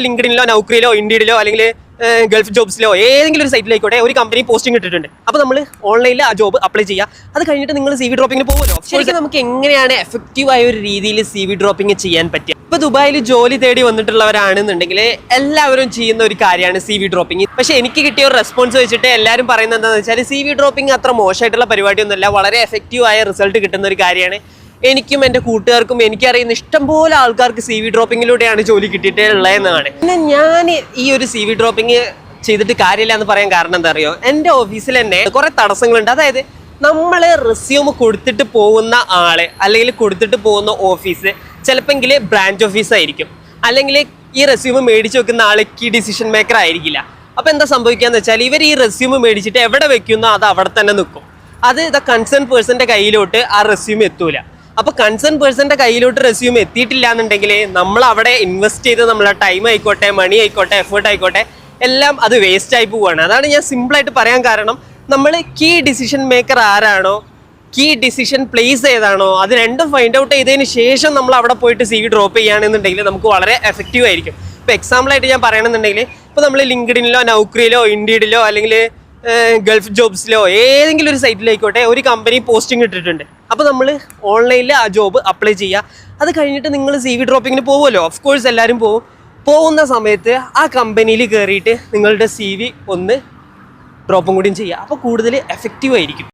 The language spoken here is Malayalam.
ലിങ്ക്ഡിനിലോ നൗക്കറിയിലോ ഇൻഡീഡിലോ അല്ലെങ്കിൽ ഗൾഫ് ജോബ്സിലോ ഏതെങ്കിലും ഒരു സൈറ്റിലായിക്കോട്ടെ ഒരു കമ്പനി പോസ്റ്റിംഗ് ഇട്ടിട്ടുണ്ട്. അപ്പോൾ നമ്മൾ ഓൺലൈനിൽ ആ ജോബ് അപ്ലൈ ചെയ്യുക. അത് കഴിഞ്ഞിട്ട് നിങ്ങൾ CV ഡ്രോപ്പിങ്ങിന് പോകുമല്ലോ. ശരിക്കും നമുക്ക് എങ്ങനെയാണ് എഫക്റ്റീവായ ഒരു രീതിയിൽ CV ഡ്രോപ്പിംഗ് ചെയ്യാൻ പറ്റുക? ഇപ്പോൾ ദുബായിൽ ജോലി തേടി വന്നിട്ടുള്ളവരാണെന്നുണ്ടെങ്കിൽ എല്ലാവരും ചെയ്യുന്ന ഒരു കാര്യമാണ് CV ഡ്രോപ്പിംഗ്. പക്ഷേ എനിക്ക് കിട്ടിയ ഒരു റെസ്പോൺസ് വെച്ചിട്ട് എല്ലാവരും പറയുന്നത് എന്താണെന്ന് വെച്ചാൽ CV ഡ്രോപ്പിംഗ് അത്ര മോശമായിട്ടുള്ള പരിപാടിയൊന്നുമല്ല, വളരെ എഫക്റ്റീവായ റിസൾട്ട് കിട്ടുന്ന ഒരു കാര്യമാണ്. എനിക്കും എൻ്റെ കൂട്ടുകാർക്കും എനിക്കറിയുന്ന ഇഷ്ടംപോലെ ആൾക്കാർക്ക് CV ഡ്രോപ്പിങ്ങിലൂടെയാണ് ജോലി കിട്ടിയിട്ടുള്ളതെന്നാണ്. പിന്നെ ഞാൻ ഈ ഒരു CV ഡ്രോപ്പിംഗ് ചെയ്തിട്ട് കാര്യമില്ല എന്ന് പറയാൻ കാരണം എന്താ അറിയോ? എൻ്റെ ഓഫീസിൽ തന്നെ കുറേ തടസ്സങ്ങളുണ്ട്. അതായത് നമ്മൾ റെസ്യൂം കൊടുത്തിട്ട് പോകുന്ന ആള് അല്ലെങ്കിൽ കൊടുത്തിട്ട് പോകുന്ന ഓഫീസ് ചിലപ്പോൾ ബ്രാഞ്ച് ഓഫീസ് ആയിരിക്കും, അല്ലെങ്കിൽ ഈ റെസ്യൂം മേടിച്ച് വെക്കുന്ന ആൾ കീ ഡിസിഷൻ മേക്കർ ആയിരിക്കില്ല. അപ്പോൾ എന്താ സംഭവിക്കാന്ന് വെച്ചാൽ ഇവർ ഈ റെസ്യൂം മേടിച്ചിട്ട് എവിടെ വെക്കുന്നോ അത് അവിടെ തന്നെ നിൽക്കും. അത് കൺസേൺ പേഴ്സൻ്റെ കയ്യിലോട്ട് ആ റെസ്യൂം എത്തൂല. അപ്പോൾ കൺസേൺ പേഴ്സൻ്റെ കയ്യിലോട്ട് റെസ്യൂം എത്തിയിട്ടില്ല എന്നുണ്ടെങ്കിൽ നമ്മൾ അവിടെ ഇൻവെസ്റ്റ് ചെയ്ത് നമ്മളെ ടൈം ആയിക്കോട്ടെ, മണി ആയിക്കോട്ടെ, എഫേർട്ട് ആയിക്കോട്ടെ, എല്ലാം അത് വേസ്റ്റ് ആയി പോവുകയാണ്. അതാണ് ഞാൻ സിമ്പിളായിട്ട് പറയാൻ കാരണം. നമ്മൾ കീ ഡിസിഷൻ മേക്കർ ആരാണോ, കീ ഡിസിഷൻ പ്ലേസ് ഏതാണോ, അത് രണ്ടും ഫൈൻഡ് ഔട്ട് ചെയ്തതിന് ശേഷം നമ്മൾ അവിടെ പോയിട്ട് CV ഡ്രോപ്പ് ചെയ്യുകയാണെന്നുണ്ടെങ്കിൽ നമുക്ക് വളരെ എഫക്റ്റീവ് ആയിരിക്കും. ഇപ്പോൾ എക്സാമ്പിളായിട്ട് ഞാൻ പറയണമെന്നുണ്ടെങ്കിൽ ഇപ്പോൾ നമ്മൾ ലിങ്ക്ഡിനിലോ നൗക്കറിയിലോ ഇൻഡീഡിലോ അല്ലെങ്കിൽ ഗൾഫ് ജോബ്സിലോ ഏതെങ്കിലും ഒരു സൈറ്റിലായിക്കോട്ടെ ഒരു കമ്പനി പോസ്റ്റിംഗ് ഇട്ടിട്ടുണ്ട്. അപ്പോൾ നമ്മൾ ഓൺലൈനിൽ ആ ജോബ് അപ്ലൈ ചെയ്യുക. അത് കഴിഞ്ഞിട്ട് നിങ്ങൾ CV ഡ്രോപ്പിങ്ങിന് പോകുമല്ലോ. ഓഫ് കോഴ്സ് എല്ലാവരും പോകുന്ന സമയത്ത് ആ കമ്പനിയിൽ കയറിയിട്ട് നിങ്ങളുടെ CV ഒന്ന് ഡ്രോപ്പും കൂടിയും ചെയ്യുക. അപ്പോൾ കൂടുതൽ എഫക്റ്റീവ് ആയിരിക്കും.